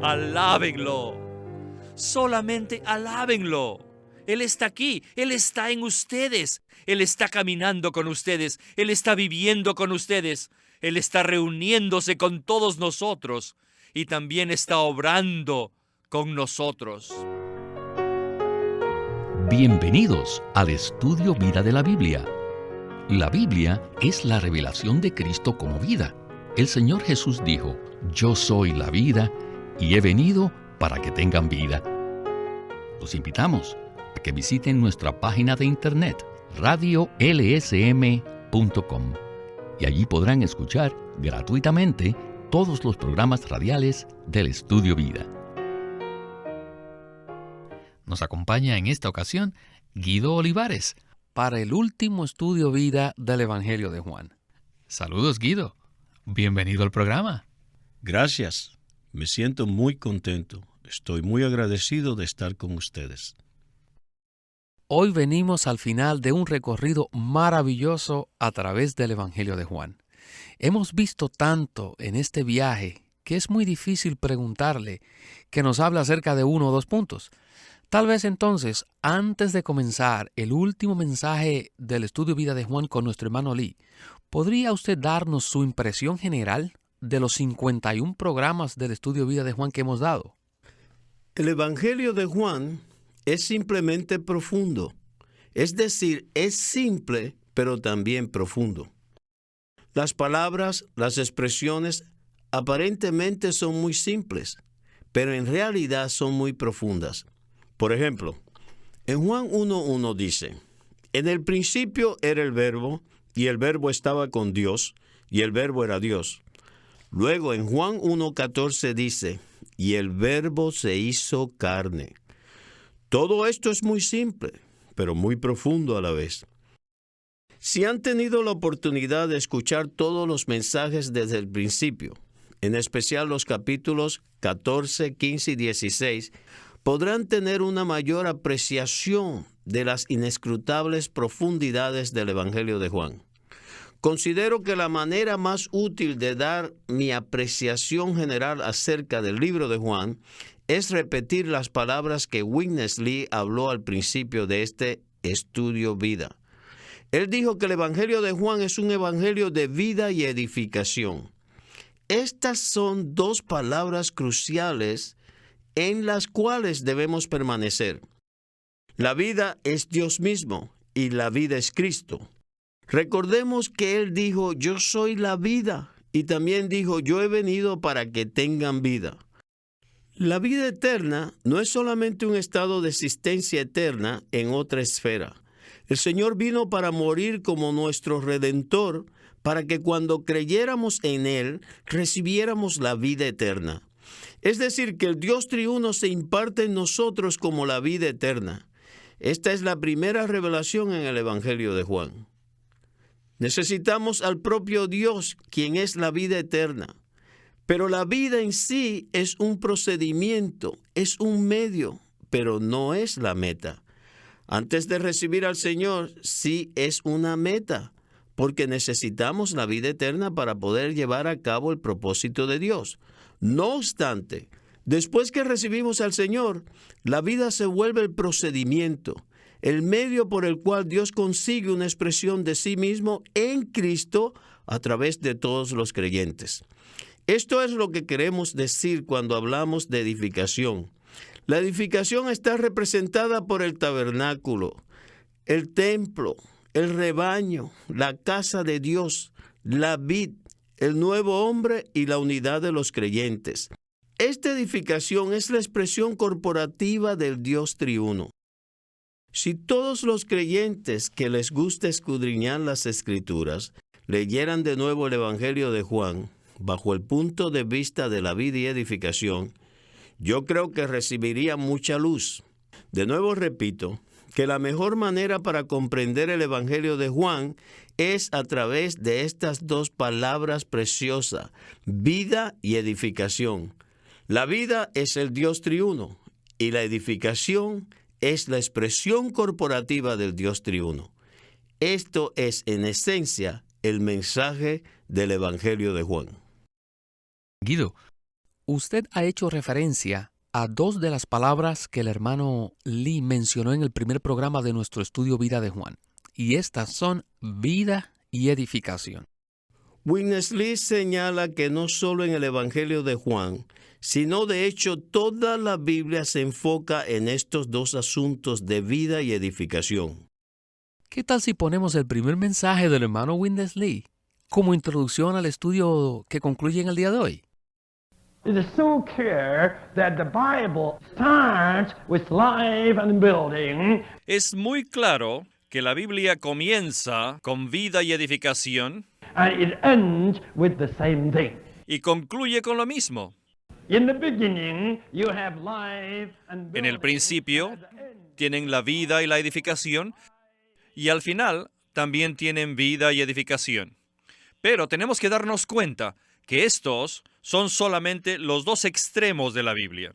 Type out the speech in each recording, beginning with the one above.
Alábenlo. Solamente alábenlo. Él está aquí, Él está en ustedes, Él está caminando con ustedes, Él está viviendo con ustedes, Él está reuniéndose con todos nosotros y también está obrando con nosotros. Bienvenidos al estudio Vida de la Biblia. La Biblia es la revelación de Cristo como vida. El Señor Jesús dijo: "Yo soy la vida y he venido para que tengan vida". Los invitamos a que visiten nuestra página de internet radiolsm.com y allí podrán escuchar gratuitamente todos los programas radiales del Estudio Vida. Nos acompaña en esta ocasión Guido Olivares para el último estudio vida del Evangelio de Juan. Saludos, Guido. Bienvenido al programa. Gracias. Me siento muy contento. Estoy muy agradecido de estar con ustedes. Hoy venimos al final de un recorrido maravilloso a través del Evangelio de Juan. Hemos visto tanto en este viaje que es muy difícil preguntarle que nos hable acerca de uno o dos puntos. Tal vez entonces, antes de comenzar el último mensaje del estudio vida de Juan con nuestro hermano Lee, ¿podría usted darnos su impresión general de los 51 programas del estudio vida de Juan que hemos dado? El Evangelio de Juan es simplemente profundo. Es decir, es simple, pero también profundo. Las palabras, las expresiones, aparentemente son muy simples, pero en realidad son muy profundas. Por ejemplo, en Juan 1:1 dice: "En el principio era el Verbo, y el Verbo estaba con Dios, y el Verbo era Dios". Luego en Juan 1:14 dice: "Y el Verbo se hizo carne". Todo esto es muy simple, pero muy profundo a la vez. Si han tenido la oportunidad de escuchar todos los mensajes desde el principio, en especial los capítulos 14, 15 y 16, podrán tener una mayor apreciación de las inescrutables profundidades del Evangelio de Juan. Considero que la manera más útil de dar mi apreciación general acerca del libro de Juan es repetir las palabras que Witness Lee habló al principio de este estudio vida. Él dijo que el Evangelio de Juan es un evangelio de vida y edificación. Estas son dos palabras cruciales en las cuales debemos permanecer. La vida es Dios mismo y la vida es Cristo. Recordemos que Él dijo: "Yo soy la vida", y también dijo: "Yo he venido para que tengan vida". La vida eterna no es solamente un estado de existencia eterna en otra esfera. El Señor vino para morir como nuestro Redentor, para que cuando creyéramos en Él, recibiéramos la vida eterna. Es decir, que el Dios triuno se imparte en nosotros como la vida eterna. Esta es la primera revelación en el Evangelio de Juan. Necesitamos al propio Dios, quien es la vida eterna. Pero la vida en sí es un procedimiento, es un medio, pero no es la meta. Antes de recibir al Señor, sí es una meta, porque necesitamos la vida eterna para poder llevar a cabo el propósito de Dios. No obstante, después que recibimos al Señor, la vida se vuelve el procedimiento, el medio por el cual Dios consigue una expresión de sí mismo en Cristo a través de todos los creyentes. Esto es lo que queremos decir cuando hablamos de edificación. La edificación está representada por el tabernáculo, el templo, el rebaño, la casa de Dios, la vid, el nuevo hombre y la unidad de los creyentes. Esta edificación es la expresión corporativa del Dios triuno. Si todos los creyentes que les gusta escudriñar las Escrituras leyeran de nuevo el Evangelio de Juan, bajo el punto de vista de la vida y edificación, yo creo que recibiría mucha luz. De nuevo repito, que la mejor manera para comprender el Evangelio de Juan es a través de estas dos palabras preciosas: vida y edificación. La vida es el Dios triuno y la edificación es la expresión corporativa del Dios triuno. Esto es, en esencia, el mensaje del Evangelio de Juan. Guido, usted ha hecho referencia a dos de las palabras que el hermano Lee mencionó en el primer programa de nuestro estudio Vida de Juan, y estas son vida y edificación. Witness Lee señala que no solo en el Evangelio de Juan, sino de hecho toda la Biblia se enfoca en estos dos asuntos de vida y edificación. ¿Qué tal si ponemos el primer mensaje del hermano Witness Lee como introducción al estudio que concluye en el día de hoy? It is so clear that the Bible starts with life and building. Es muy claro que la Biblia comienza con vida y edificación And it ends with the same thing. y concluye con lo mismo. In the beginning, you have life and building. En el principio tienen la vida y la edificación, y al final también tienen vida y edificación. Pero tenemos que darnos cuenta que estos son solamente los dos extremos de la Biblia.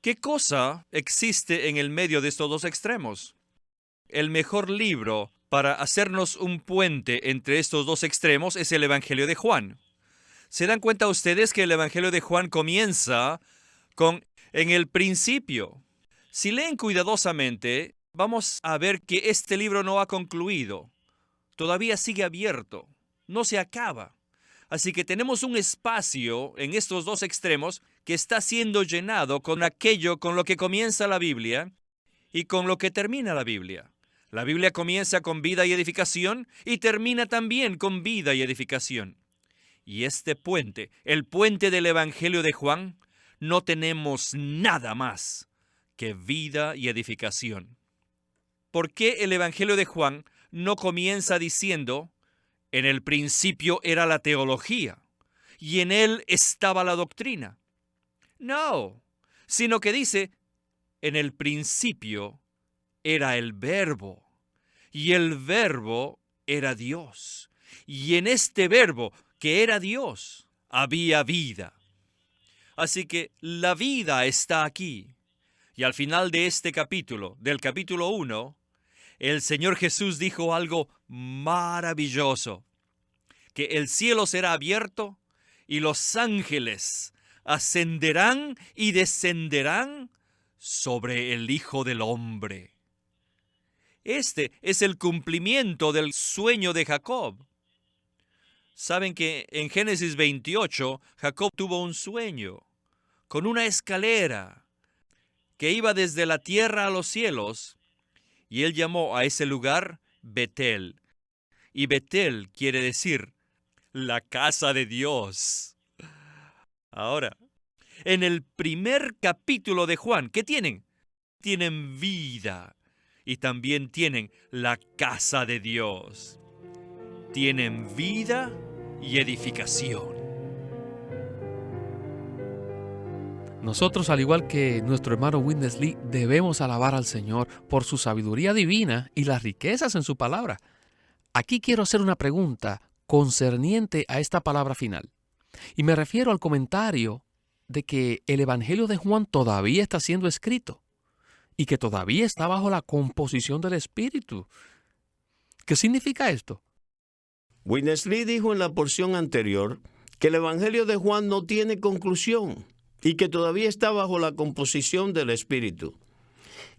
¿Qué cosa existe en el medio de estos dos extremos? El mejor libro para hacernos un puente entre estos dos extremos es el Evangelio de Juan. ¿Se dan cuenta ustedes que el Evangelio de Juan comienza con en el principio? Si leen cuidadosamente, vamos a ver que este libro no ha concluido. Todavía sigue abierto. No se acaba. Así que tenemos un espacio en estos dos extremos que está siendo llenado con aquello con lo que comienza la Biblia y con lo que termina la Biblia. La Biblia comienza con vida y edificación y termina también con vida y edificación. Y este puente, el puente del Evangelio de Juan, no tenemos nada más que vida y edificación. ¿Por qué el Evangelio de Juan no comienza diciendo: en el principio era la teología, y en él estaba la doctrina? No, sino que dice: en el principio era el Verbo, y el Verbo era Dios, y en este Verbo, que era Dios, había vida. Así que la vida está aquí. Y al final de este capítulo, del capítulo 1, el Señor Jesús dijo algo maravilloso: que el cielo será abierto y los ángeles ascenderán y descenderán sobre el Hijo del Hombre. Este es el cumplimiento del sueño de Jacob. Saben que en Génesis 28, Jacob tuvo un sueño con una escalera que iba desde la tierra a los cielos, y él llamó a ese lugar Betel. Y Betel quiere decir la casa de Dios. Ahora, en el primer capítulo de Juan, ¿qué tienen? Tienen vida y también tienen la casa de Dios. Tienen vida y edificación. Nosotros, al igual que nuestro hermano Witness Lee, debemos alabar al Señor por su sabiduría divina y las riquezas en su palabra. Aquí quiero hacer una pregunta concerniente a esta palabra final. Y me refiero al comentario de que el Evangelio de Juan todavía está siendo escrito y que todavía está bajo la composición del Espíritu. ¿Qué significa esto? Witness Lee dijo en la porción anterior que el Evangelio de Juan no tiene conclusión y que todavía está bajo la composición del Espíritu.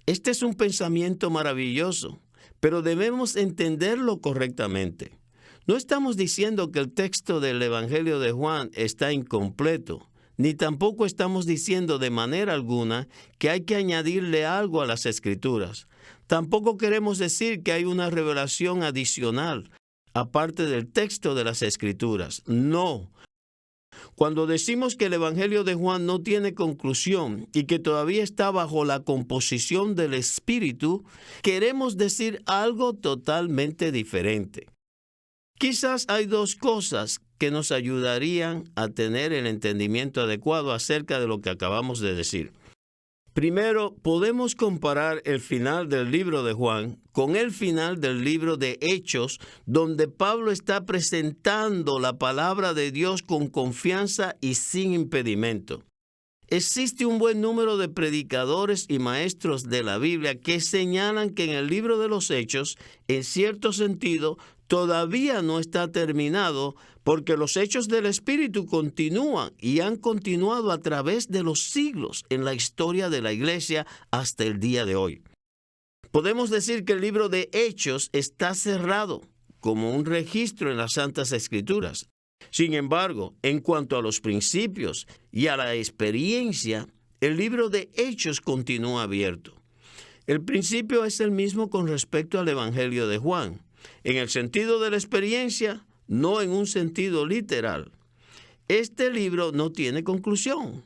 Este es un pensamiento maravilloso, pero debemos entenderlo correctamente. No estamos diciendo que el texto del Evangelio de Juan está incompleto, ni tampoco estamos diciendo de manera alguna que hay que añadirle algo a las Escrituras. Tampoco queremos decir que hay una revelación adicional, aparte del texto de las Escrituras. No. Cuando decimos que el Evangelio de Juan no tiene conclusión y que todavía está bajo la composición del Espíritu, queremos decir algo totalmente diferente. Quizás hay dos cosas que nos ayudarían a tener el entendimiento adecuado acerca de lo que acabamos de decir. Primero, podemos comparar el final del libro de Juan con el final del libro de Hechos, donde Pablo está presentando la palabra de Dios con confianza y sin impedimento. Existe un buen número de predicadores y maestros de la Biblia que señalan que en el libro de los Hechos, en cierto sentido, todavía no está terminado porque los hechos del Espíritu continúan y han continuado a través de los siglos en la historia de la Iglesia hasta el día de hoy. Podemos decir que el libro de Hechos está cerrado como un registro en las Santas Escrituras. Sin embargo, en cuanto a los principios y a la experiencia, el libro de Hechos continúa abierto. El principio es el mismo con respecto al Evangelio de Juan, en el sentido de la experiencia, no en un sentido literal. Este libro no tiene conclusión.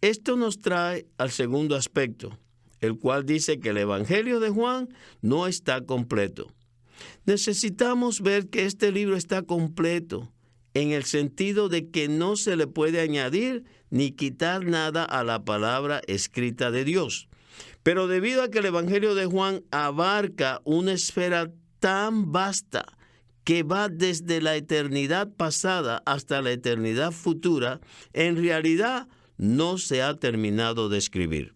Esto nos trae al segundo aspecto, el cual dice que el Evangelio de Juan no está completo. Necesitamos ver que este libro está completo, en el sentido de que no se le puede añadir ni quitar nada a la palabra escrita de Dios. Pero debido a que el Evangelio de Juan abarca una esfera tan vasta que va desde la eternidad pasada hasta la eternidad futura, en realidad no se ha terminado de escribir.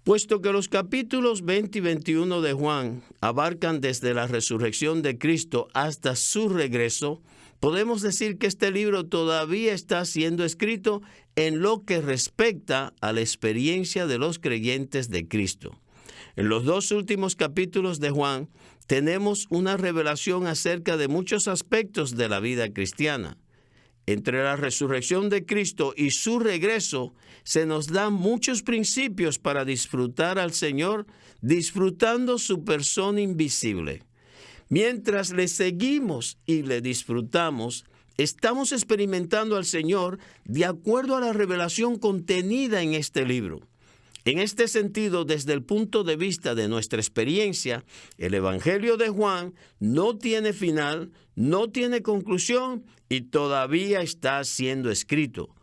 Puesto que los capítulos 20 y 21 de Juan abarcan desde la resurrección de Cristo hasta su regreso, podemos decir que este libro todavía está siendo escrito en lo que respecta a la experiencia de los creyentes de Cristo. En los dos últimos capítulos de Juan tenemos una revelación acerca de muchos aspectos de la vida cristiana. Entre la resurrección de Cristo y su regreso, se nos dan muchos principios para disfrutar al Señor, disfrutando su persona invisible. Mientras le seguimos y le disfrutamos, estamos experimentando al Señor de acuerdo a la revelación contenida en este libro. En este sentido, desde el punto de vista de nuestra experiencia, el Evangelio de Juan no tiene final, no tiene conclusión y todavía está siendo escrito.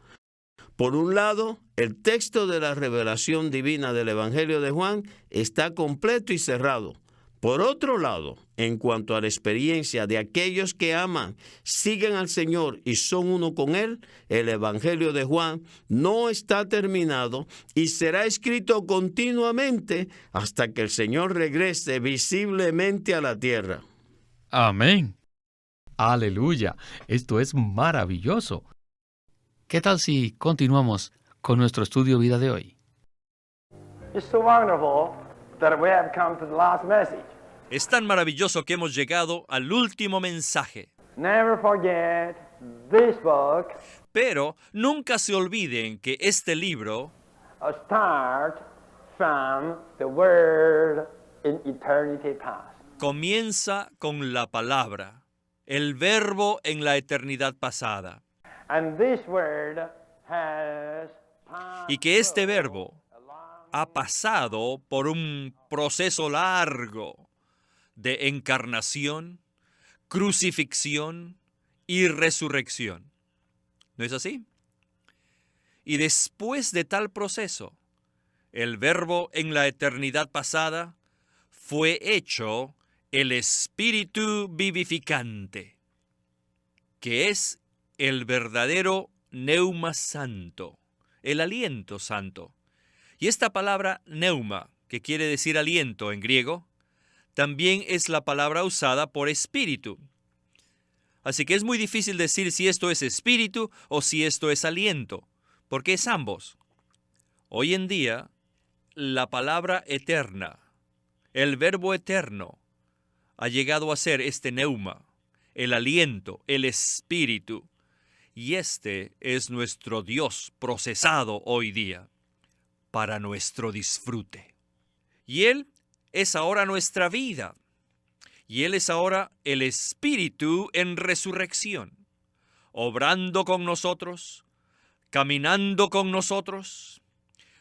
Por un lado, el texto de la revelación divina del Evangelio de Juan está completo y cerrado. Por otro lado, en cuanto a la experiencia de aquellos que aman, siguen al Señor y son uno con Él, el Evangelio de Juan no está terminado y será escrito continuamente hasta que el Señor regrese visiblemente a la tierra. Amén. Aleluya. Esto es maravilloso. ¿Qué tal si continuamos con nuestro estudio vida de hoy? It's so wonderful that we have come to the last message. Es tan maravilloso que hemos llegado al último mensaje. Never forget this book Pero nunca se olviden que este libro start from the word in eternity past. comienza con la palabra, el verbo en la eternidad pasada. And this word has passed Y que este verbo ha pasado por un proceso largo de encarnación, crucifixión y resurrección. ¿No es así? Y después de tal proceso, el verbo en la eternidad pasada fue hecho el Espíritu vivificante, que es el verdadero Neuma Santo, el aliento santo. Y esta palabra neuma, que quiere decir aliento en griego, también es la palabra usada por espíritu. Así que es muy difícil decir si esto es espíritu o si esto es aliento, porque es ambos. Hoy en día, la palabra eterna, el verbo eterno, ha llegado a ser este neuma, el aliento, el espíritu. Y este es nuestro Dios procesado hoy día para nuestro disfrute. Y Él es ahora nuestra vida. Y Él es ahora el Espíritu en resurrección, obrando con nosotros, caminando con nosotros,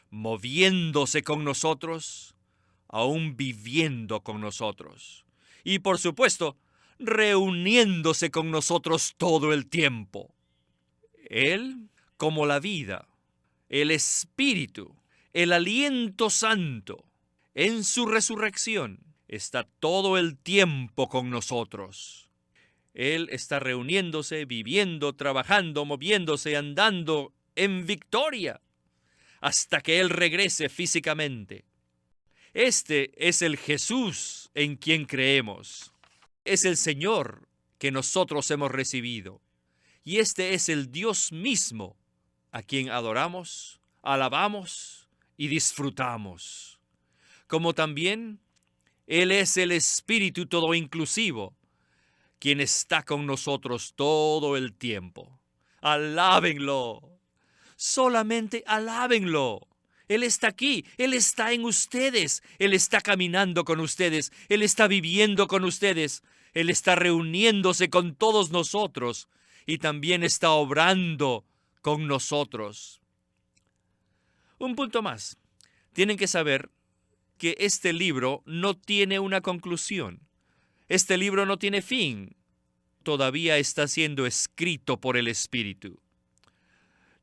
moviéndose con nosotros, aún viviendo con nosotros. Y por supuesto, reuniéndose con nosotros todo el tiempo. Él, como la vida, el Espíritu, el aliento santo, en su resurrección, está todo el tiempo con nosotros. Él está reuniéndose, viviendo, trabajando, moviéndose, andando en victoria, hasta que Él regrese físicamente. Este es el Jesús en quien creemos. es el Señor que nosotros hemos recibido. Y este es el Dios mismo a quien adoramos, alabamos y disfrutamos. Como también Él es el Espíritu todo inclusivo, quien está con nosotros todo el tiempo. Alábenlo. Solamente alábenlo. Él está aquí, Él está en ustedes, Él está caminando con ustedes, Él está viviendo con ustedes, Él está reuniéndose con todos nosotros y también está obrando con nosotros. Un punto más. Tienen que saber que este libro no tiene una conclusión. Este libro no tiene fin. Todavía está siendo escrito por el Espíritu.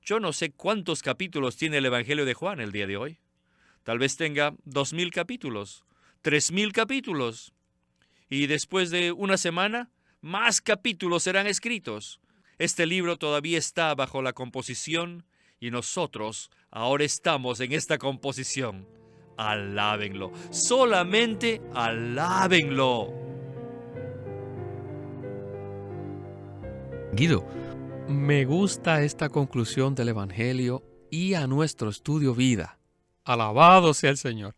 Yo no sé cuántos capítulos tiene el Evangelio de Juan el día de hoy. Tal vez tenga 2000 capítulos, 3000 capítulos. Y después de una semana, más capítulos serán escritos. Este libro todavía está bajo la composición y nosotros ahora estamos en esta composición. Alábenlo, solamente alábenlo. Guido, me gusta esta conclusión del Evangelio y a nuestro estudio vida. Alabado sea el Señor.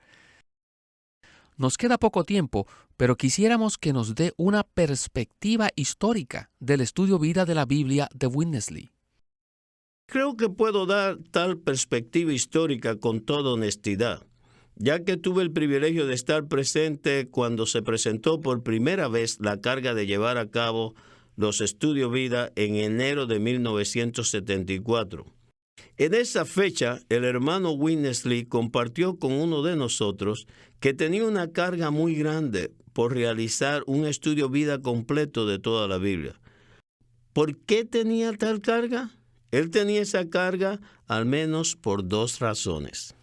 Nos queda poco tiempo, pero quisiéramos que nos dé una perspectiva histórica del estudio vida de la Biblia de Witness Lee. Creo que puedo dar tal perspectiva histórica con toda honestidad, ya que tuve el privilegio de estar presente cuando se presentó por primera vez la carga de llevar a cabo los estudios vida en enero de 1974. En esa fecha, el hermano Witness Lee compartió con uno de nosotros que tenía una carga muy grande por realizar un estudio vida completo de toda la Biblia. ¿Por qué tenía tal carga? Él tenía esa carga al menos por dos razones.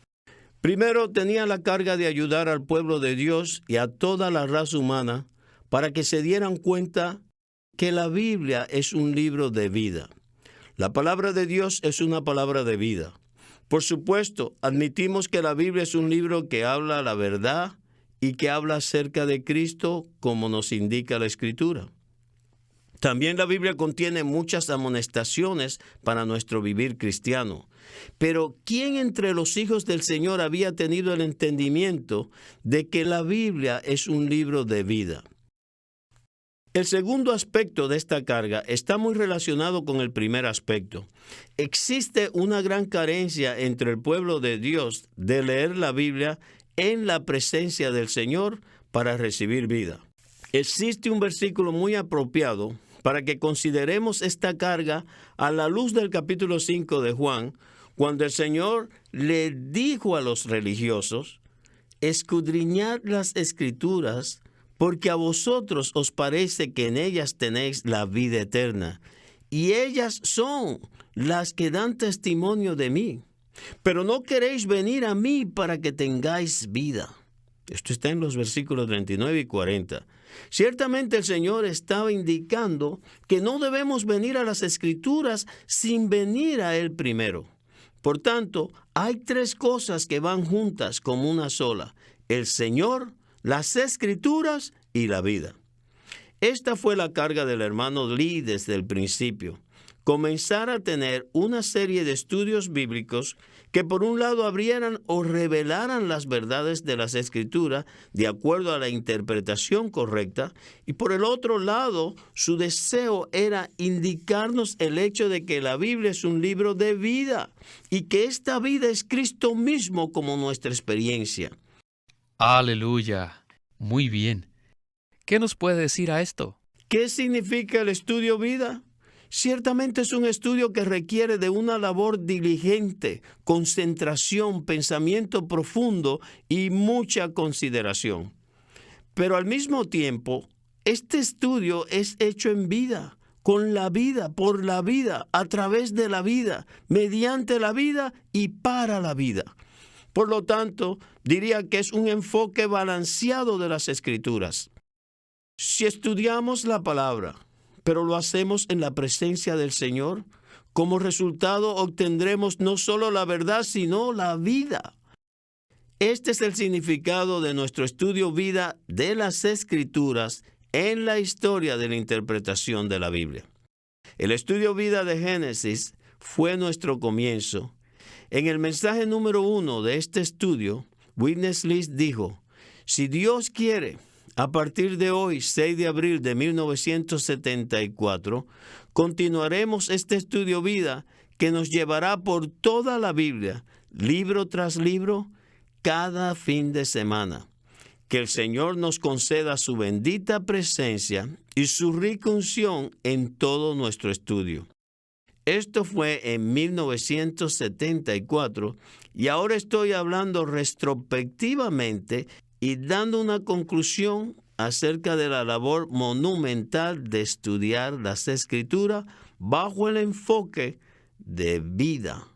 Primero, tenía la carga de ayudar al pueblo de Dios y a toda la raza humana para que se dieran cuenta que la Biblia es un libro de vida. La palabra de Dios es una palabra de vida. Por supuesto, admitimos que la Biblia es un libro que habla la verdad y que habla acerca de Cristo como nos indica la Escritura. También la Biblia contiene muchas amonestaciones para nuestro vivir cristiano. Pero ¿quién entre los hijos del Señor había tenido el entendimiento de que la Biblia es un libro de vida? El segundo aspecto de esta carga está muy relacionado con el primer aspecto. Existe una gran carencia entre el pueblo de Dios de leer la Biblia en la presencia del Señor para recibir vida. Existe un versículo muy apropiado para que consideremos esta carga a la luz del capítulo 5 de Juan, cuando el Señor le dijo a los religiosos: escudriñad las Escrituras, porque a vosotros os parece que en ellas tenéis la vida eterna, y ellas son las que dan testimonio de mí. Pero no queréis venir a mí para que tengáis vida. Esto está en los versículos 39 y 40. Ciertamente el Señor estaba indicando que no debemos venir a las Escrituras sin venir a Él primero. Por tanto, hay tres cosas que van juntas como una sola: el Señor, las Escrituras y la vida. Esta fue la carga del hermano Lee desde el principio. Comenzar a tener una serie de estudios bíblicos que por un lado abrieran o revelaran las verdades de las Escrituras de acuerdo a la interpretación correcta, y por el otro lado su deseo era indicarnos el hecho de que la Biblia es un libro de vida y que esta vida es Cristo mismo como nuestra experiencia. Aleluya. Muy bien. ¿Qué nos puede decir a esto? ¿Qué significa el estudio vida? Ciertamente es un estudio que requiere de una labor diligente, concentración, pensamiento profundo y mucha consideración. Pero al mismo tiempo, este estudio es hecho en vida, con la vida, por la vida, a través de la vida, mediante la vida y para la vida. Por lo tanto, diría que es un enfoque balanceado de las Escrituras. Si estudiamos la palabra, pero lo hacemos en la presencia del Señor, como resultado obtendremos no solo la verdad, sino la vida. Este es el significado de nuestro estudio vida de las Escrituras en la historia de la interpretación de la Biblia. El estudio vida de Génesis fue nuestro comienzo. En el mensaje número 1 de este estudio, Witness Lee dijo: si Dios quiere, a partir de hoy, 6 de abril de 1974, continuaremos este estudio vida que nos llevará por toda la Biblia, libro tras libro, cada fin de semana. Que el Señor nos conceda su bendita presencia y su rica unción en todo nuestro estudio. Esto fue en 1974 y ahora estoy hablando retrospectivamente y dando una conclusión acerca de la labor monumental de estudiar las Escrituras bajo el enfoque de vida.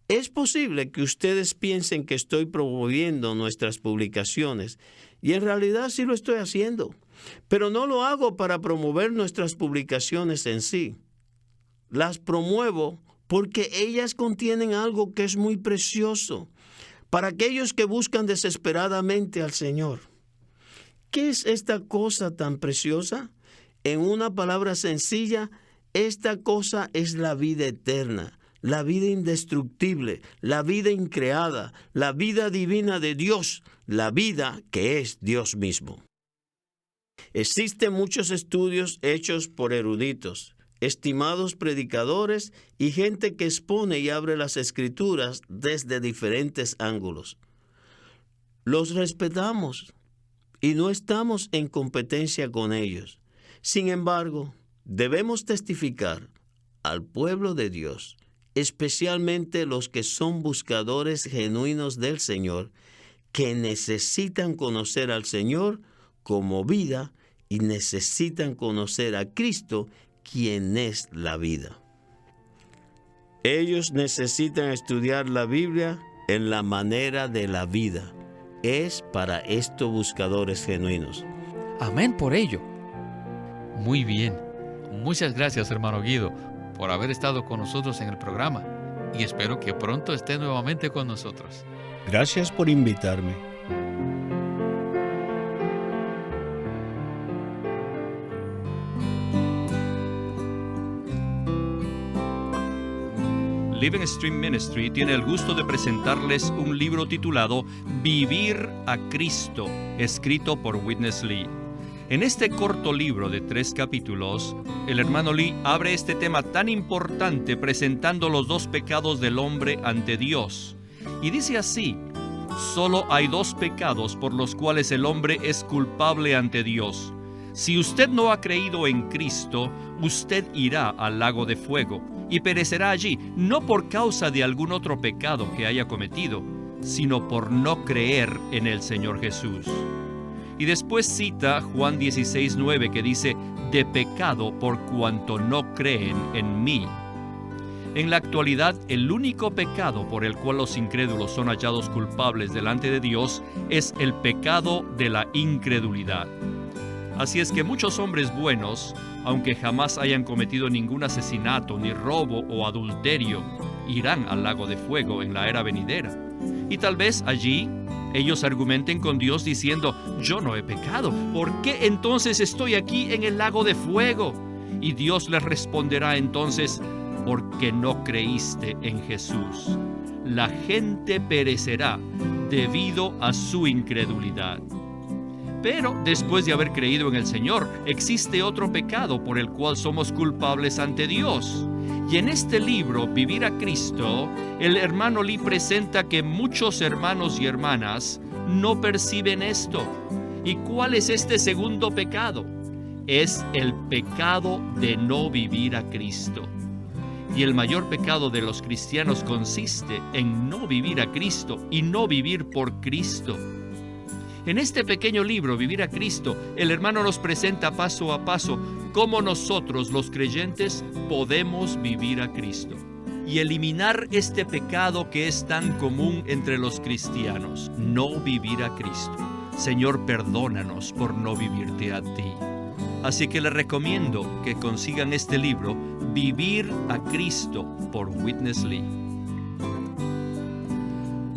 Es posible que ustedes piensen que estoy promoviendo nuestras publicaciones, y en realidad sí lo estoy haciendo, pero no lo hago para promover nuestras publicaciones en sí. Las promuevo porque ellas contienen algo que es muy precioso para aquellos que buscan desesperadamente al Señor. ¿Qué es esta cosa tan preciosa? En una palabra sencilla, esta cosa es la vida eterna, la vida indestructible, la vida increada, la vida divina de Dios, la vida que es Dios mismo. Existen muchos estudios hechos por eruditos, estimados predicadores y gente que expone y abre las Escrituras desde diferentes ángulos. Los respetamos y no estamos en competencia con ellos. Sin embargo, debemos testificar al pueblo de Dios, especialmente los que son buscadores genuinos del Señor, que necesitan conocer al Señor como vida y necesitan conocer a Cristo, quien es la vida. Ellos necesitan estudiar la Biblia en la manera de la vida. Es para estos buscadores genuinos. Amén por ello. Muy bien. Muchas gracias, hermano Guido, por haber estado con nosotros en el programa, y espero que pronto esté nuevamente con nosotros. Gracias por invitarme. Living Stream Ministry tiene el gusto de presentarles un libro titulado Vivir a Cristo, escrito por Witness Lee. En este corto libro de 3 capítulos, el hermano Lee abre este tema tan importante presentando los 2 pecados del hombre ante Dios. Y dice así: solo hay 2 pecados por los cuales el hombre es culpable ante Dios. Si usted no ha creído en Cristo, usted irá al lago de fuego y perecerá allí, no por causa de algún otro pecado que haya cometido, sino por no creer en el Señor Jesús. Y después cita Juan 16:9, que dice: de pecado por cuanto no creen en mí. En la actualidad, el único pecado por el cual los incrédulos son hallados culpables delante de Dios es el pecado de la incredulidad. Así es que muchos hombres buenos, aunque jamás hayan cometido ningún asesinato, ni robo o adulterio, irán al lago de fuego en la era venidera. Y tal vez allí ellos argumenten con Dios diciendo: yo no he pecado, ¿por qué entonces estoy aquí en el lago de fuego? Y Dios les responderá entonces: porque no creíste en Jesús. La gente perecerá debido a su incredulidad. Pero después de haber creído en el Señor, existe otro pecado por el cual somos culpables ante Dios. Y en este libro, Vivir a Cristo, el hermano Lee presenta que muchos hermanos y hermanas no perciben esto. ¿Y cuál es este segundo pecado? Es el pecado de no vivir a Cristo. Y el mayor pecado de los cristianos consiste en no vivir a Cristo y no vivir por Cristo. En este pequeño libro, Vivir a Cristo, el hermano nos presenta paso a paso cómo nosotros, los creyentes, podemos vivir a Cristo y eliminar este pecado que es tan común entre los cristianos: no vivir a Cristo. Señor, perdónanos por no vivirte a ti. Así que les recomiendo que consigan este libro, Vivir a Cristo, por Witness Lee.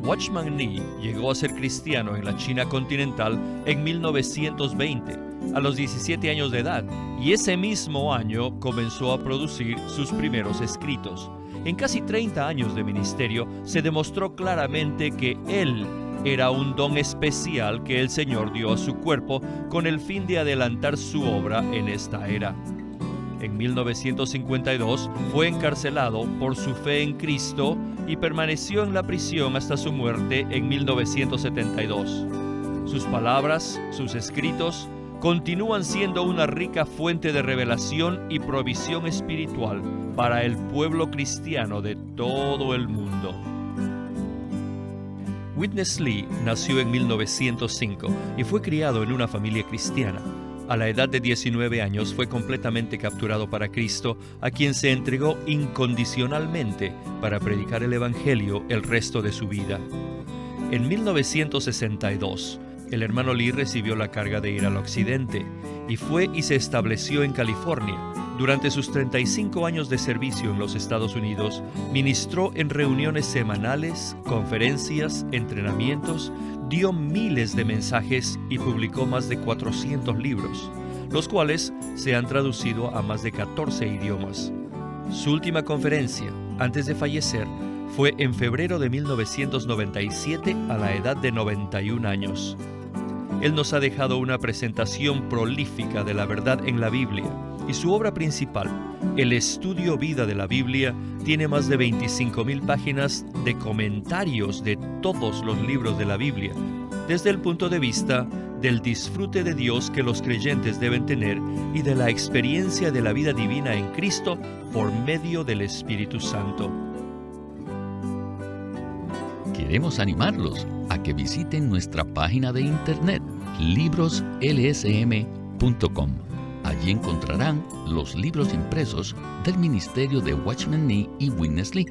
Watchman Nee llegó a ser cristiano en la China continental en 1920 a los 17 años de edad, y ese mismo año comenzó a producir sus primeros escritos. En casi 30 años de ministerio se demostró claramente que él era un don especial que el Señor dio a su cuerpo con el fin de adelantar su obra en esta era. En 1952 fue encarcelado por su fe en Cristo y permaneció en la prisión hasta su muerte en 1972. Sus palabras, sus escritos, continúan siendo una rica fuente de revelación y provisión espiritual para el pueblo cristiano de todo el mundo. Witness Lee nació en 1905 y fue criado en una familia cristiana. A la edad de 19 años fue completamente capturado para Cristo, a quien se entregó incondicionalmente para predicar el Evangelio el resto de su vida. En 1962, el hermano Lee recibió la carga de ir al occidente y fue y se estableció en California. Durante sus 35 años de servicio en los Estados Unidos, ministró en reuniones semanales, conferencias, entrenamientos, dio miles de mensajes y publicó más de 400 libros, los cuales se han traducido a más de 14 idiomas. Su última conferencia, antes de fallecer, fue en febrero de 1997 a la edad de 91 años. Él nos ha dejado una presentación prolífica de la verdad en la Biblia, y su obra principal, el Estudio Vida de la Biblia, tiene más de 25,000 páginas de comentarios de todos los libros de la Biblia, desde el punto de vista del disfrute de Dios que los creyentes deben tener y de la experiencia de la vida divina en Cristo por medio del Espíritu Santo. Queremos animarlos a que visiten nuestra página de internet, libroslsm.com. Allí encontrarán los libros impresos del ministerio de Watchman Nee y Witness Lee,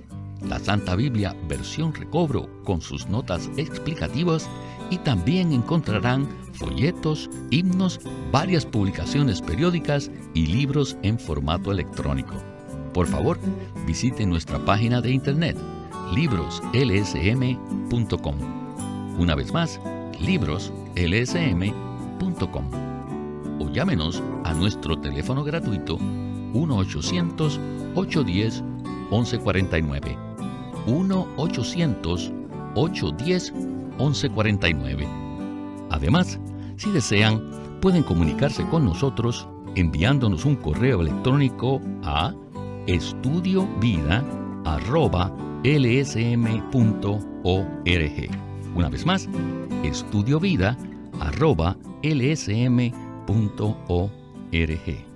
la Santa Biblia versión recobro con sus notas explicativas, y también encontrarán folletos, himnos, varias publicaciones periódicas y libros en formato electrónico. Por favor, visiten nuestra página de internet, libroslsm.com. Una vez más, libroslsm.com. O llámenos a nuestro teléfono gratuito 1-800-810-1149. 1-800-810-1149. Además, si desean, pueden comunicarse con nosotros enviándonos un correo electrónico a estudiovida@lsm.org. Una vez más, estudiovida@lsm.org.